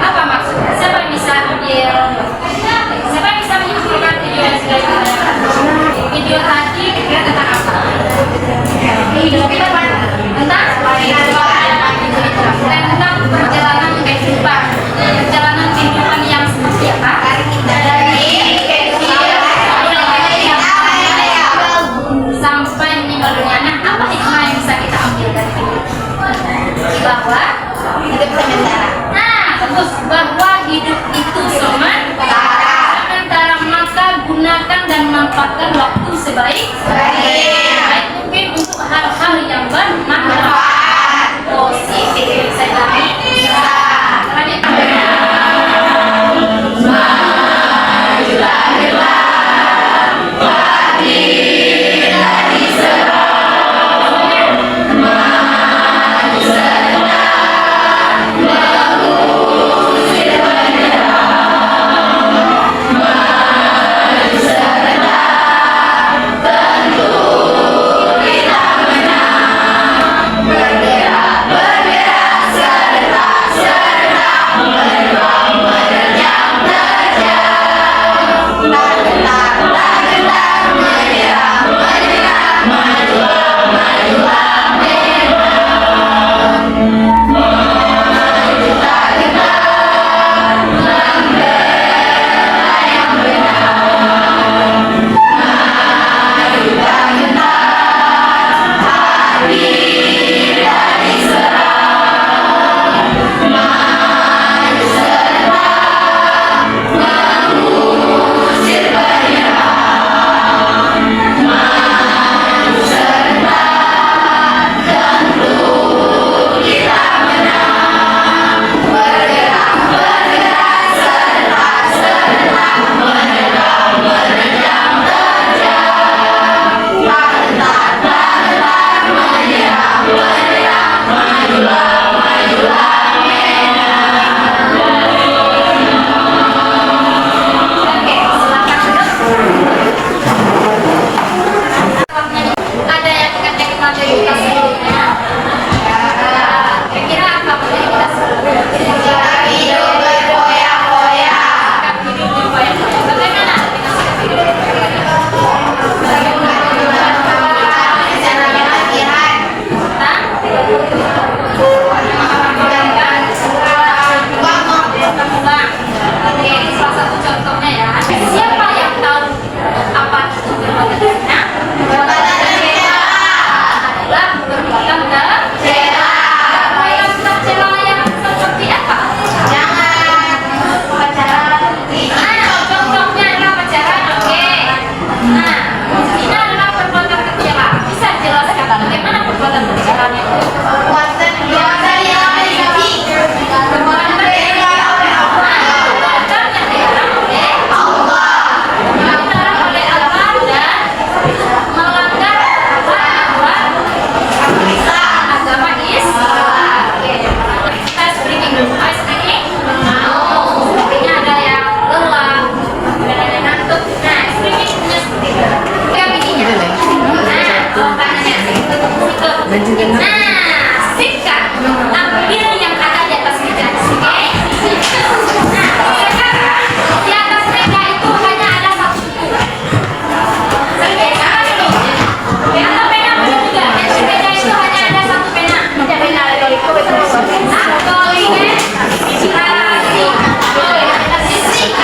Apa maksudnya? Siapa yang bisa menyimpulkan video yang sudah kita lihat? Video tadi kira tentang apa? Tentang perjalanan kehidupan yang seperti apa? Sampai meninggal dunia. Nah, apa hikmah yang bisa kita ambil dari ini? Bahwa hidup sementara. Nah, terus bahwa hidup itu sementara, maka gunakan dan manfaatkan waktu sebaik mungkin untuk hal-hal yang bermanfaat, positif. Saya ulangi. Yang sepedanya apa? Dua juga oke.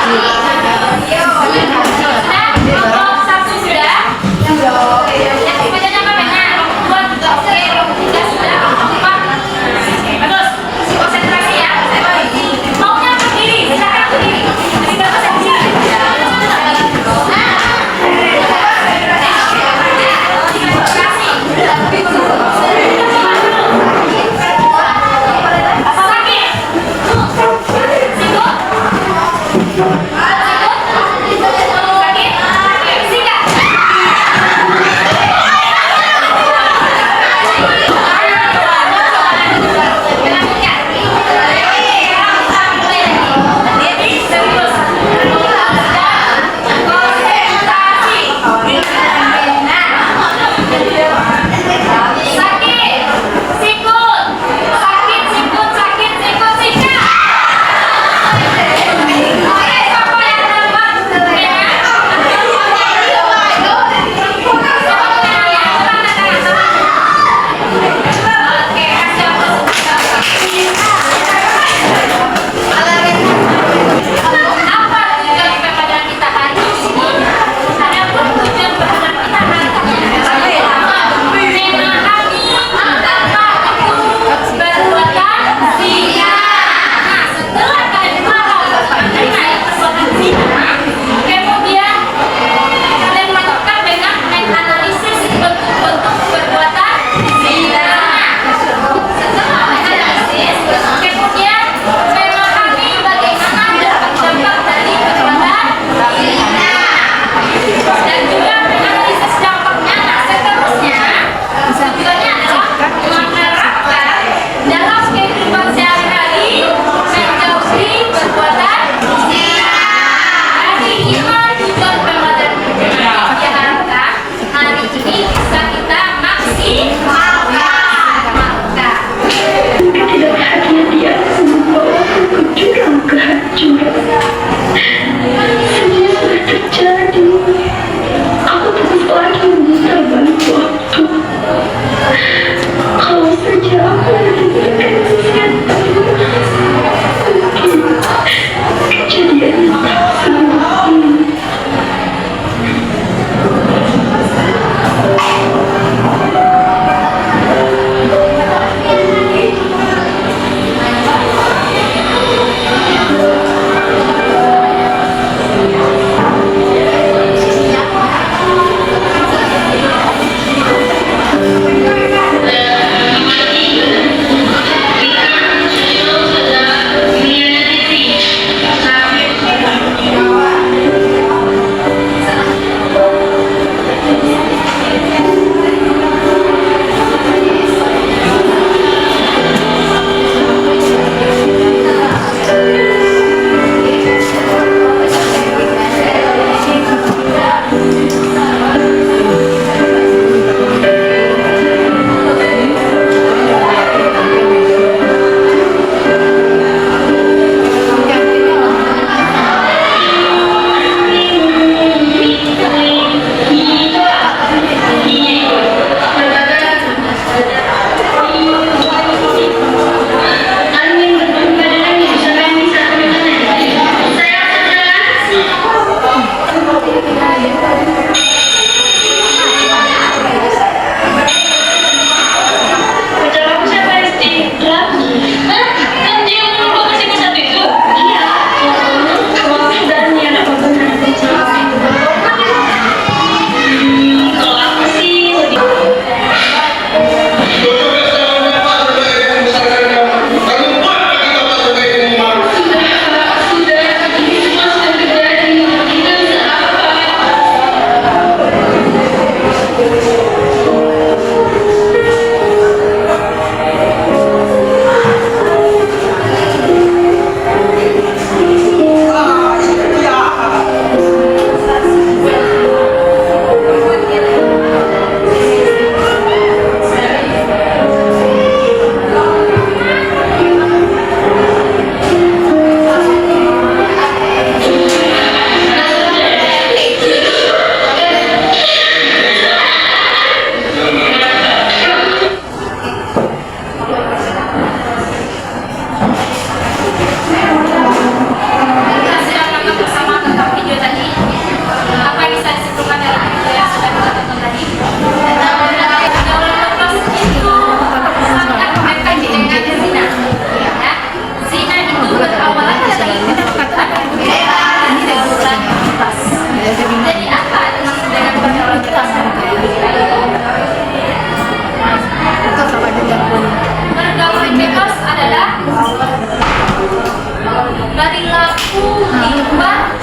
limbah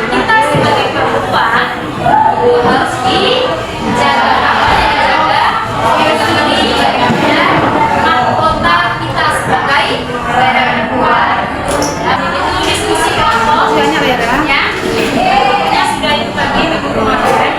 kita sebagai perempuan harus dijaga mahkota kita sebagai perempuan. Itu diskusi kelompok ya. Sudah itu bagi minggu kemarin.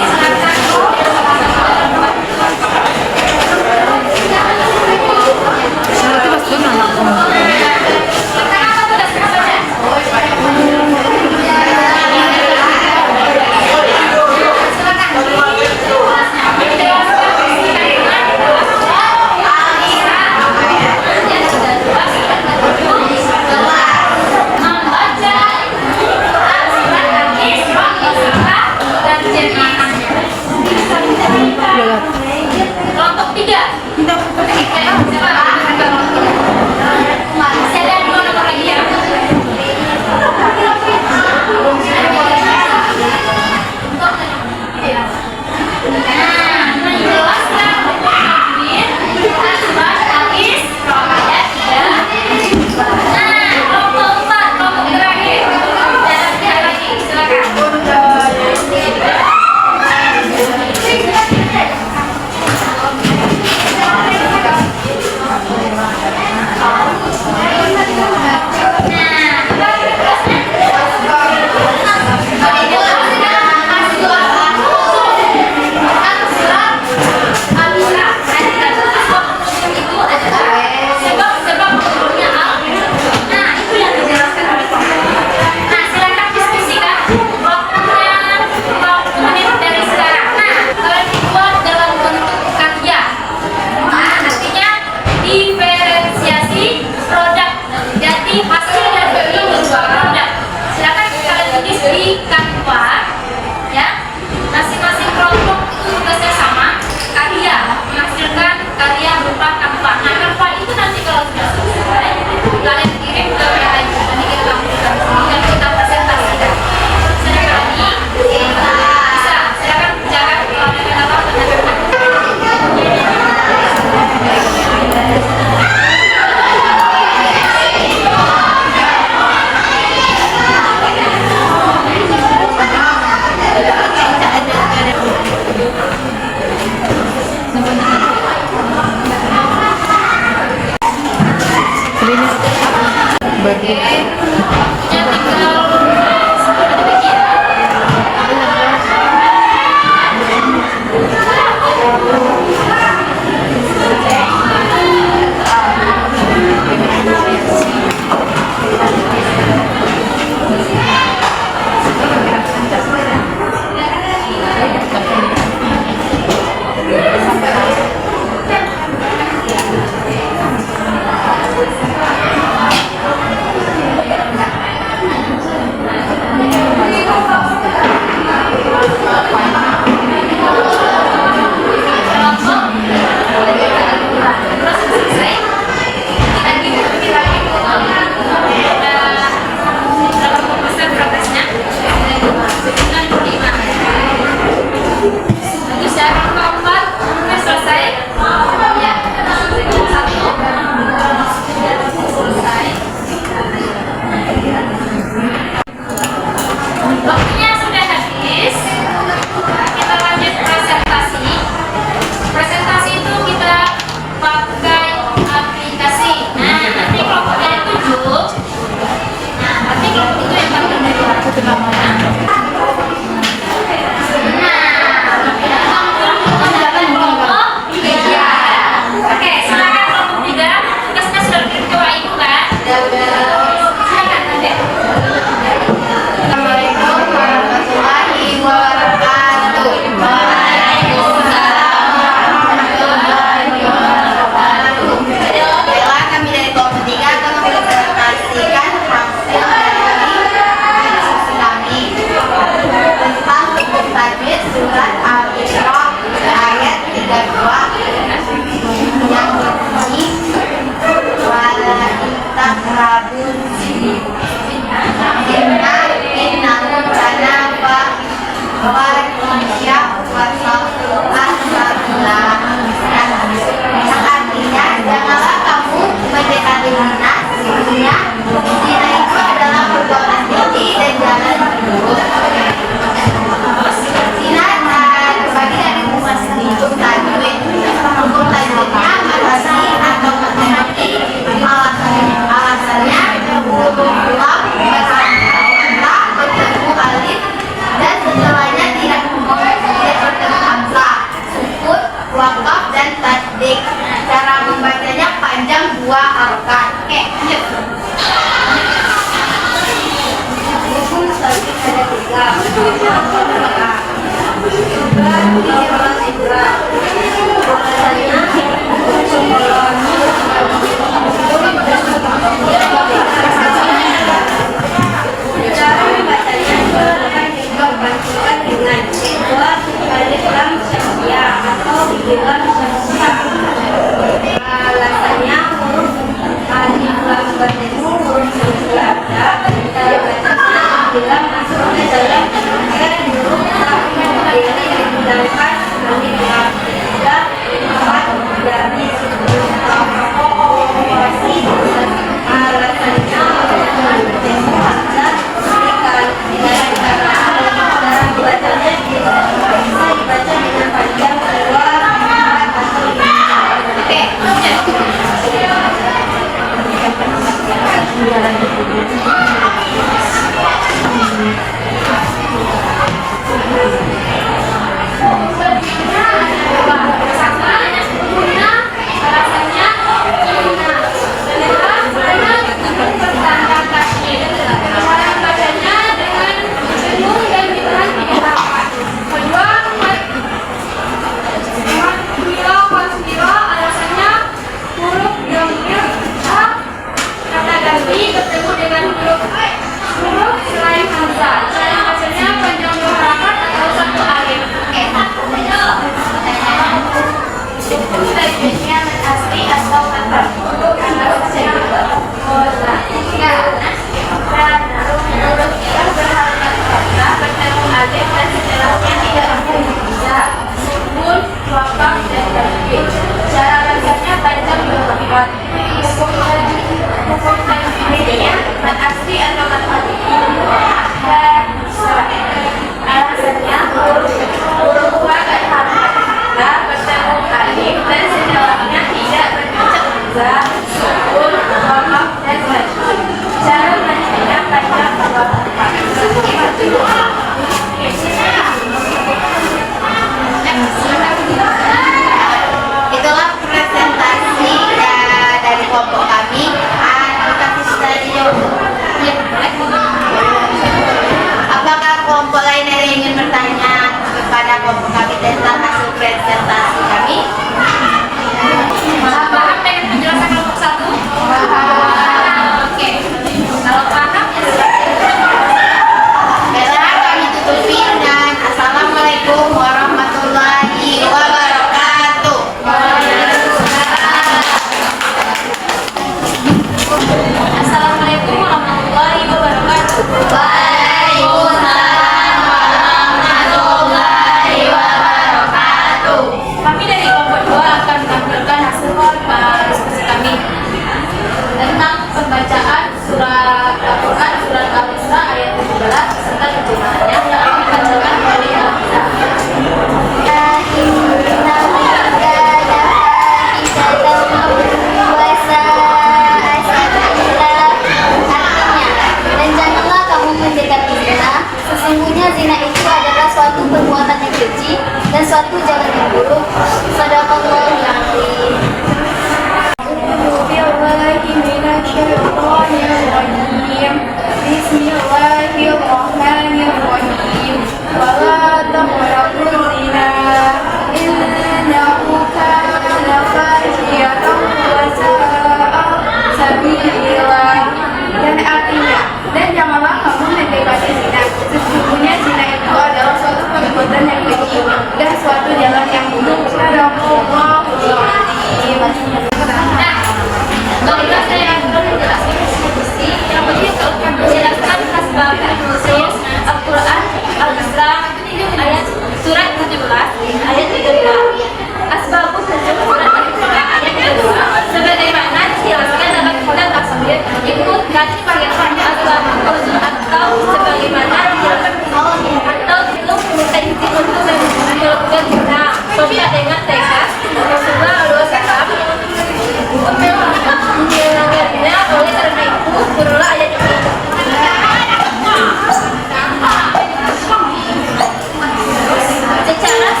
Secara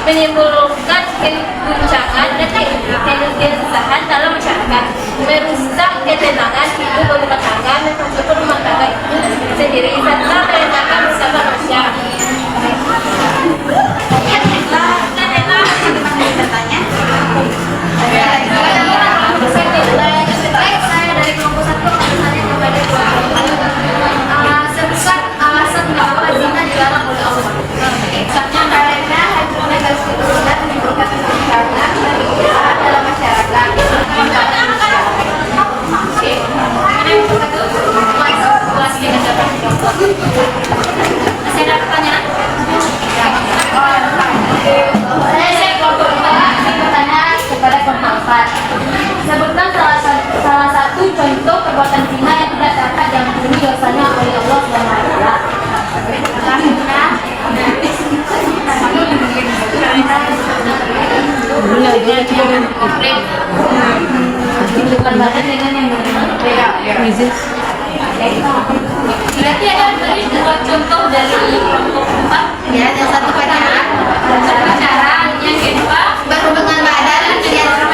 menimbulkan guncangan dan kegelisahan dalam masyarakat, merusak ketenangan hidup berumah tangga, meskipun rumah tangga itu sendiri, serta merendahkan bersama manusia. Sebesar alasan mengapa zina dilarang oleh Allah. Karena hancurnya garis keturunan menimbulkan kesenjangan dan kegelisahan dalam masyarakat. Masih ada pertanyaan? Saya kelompok 4 bertanya kepada kelompok 4. Sebutkan salah satu contoh perbuatan zina yang tidak dapat diampuni dosanya oleh Allah SWT. Bukan badan dengan yang beda. Berarti ada tadi 2 contoh dari kelompok 4. Ya, yang satu pacaran, yang kedua berhubungan badan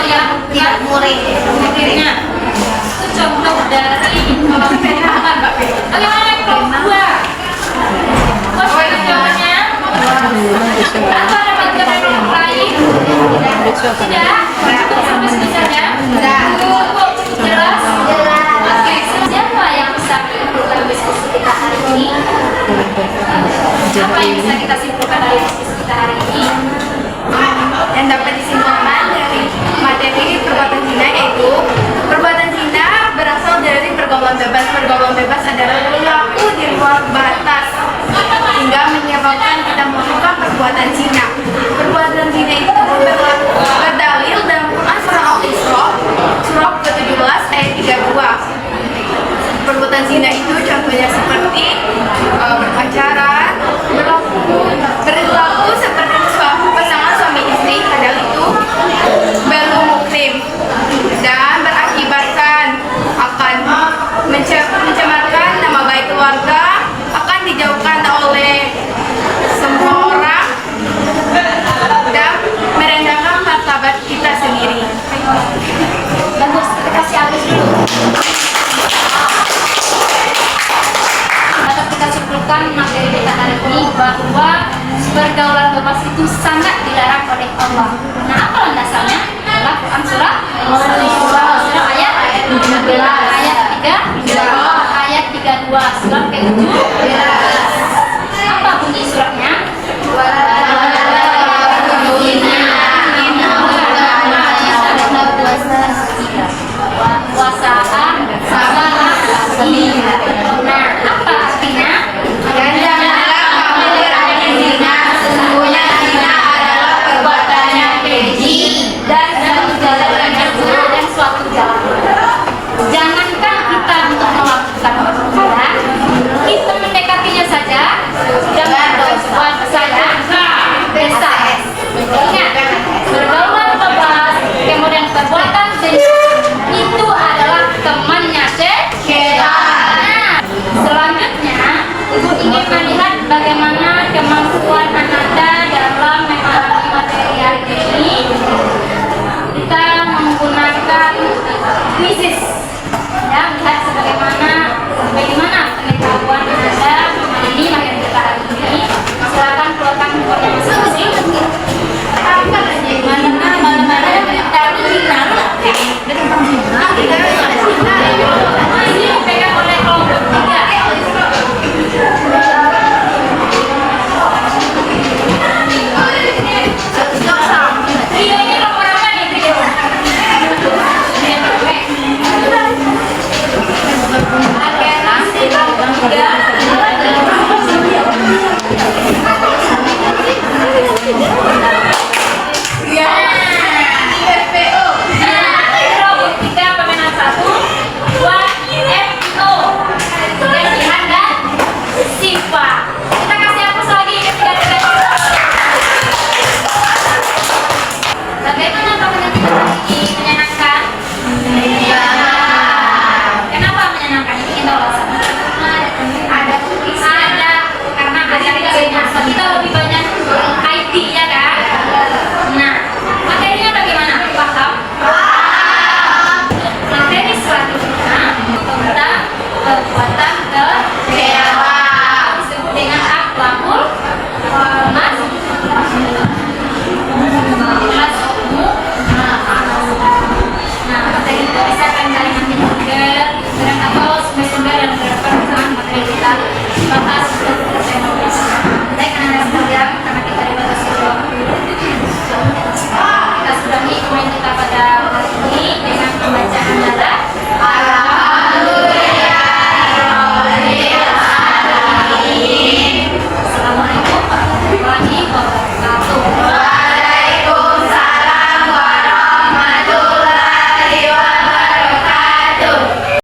yang tidak murid. Itu contoh dari kelompok 4. Bagaimana kelompok 2? Jawabannya? Apa ada bantuan dari kelompok lain? Tidak? Cukup sampai sini saja? Cukup jelas? Oke, siapa yang bisa menyimpulkan diskusi kita hari ini? Apa yang bisa kita simpulkan dari diskusi kita hari ini? Yang dapat disimpulkan dari materi perbuatan zina yaitu perbuatan zina berasal dari pergaulan bebas. Pergaulan bebas adalah perilaku di luar batas hingga menyebabkan kita melakukan perbuatan zina. Perbuatan zina itu berdalil dalam Quran surah Al-Isra surah ke-17 ayat 32. Perbuatan zina itu contohnya seperti berpacaran, berlaku seperti pasangan suami istri, padahal itu belum muhrim, dan berakibatkan akan mencemarkan nama baik keluarga, akan dijauhkan oleh semua orang dan merendahkan martabat kita sendiri. Bagus, kita kasih habis dulu. Atau kita simpulkan materi kita hari ini bahwa pergaulan bebas itu sangat dilarang oleh Allah. Nah, apa landasannya? Adalah Quran surah ayat 13, ayat 3, ayat 32, surah ke-7.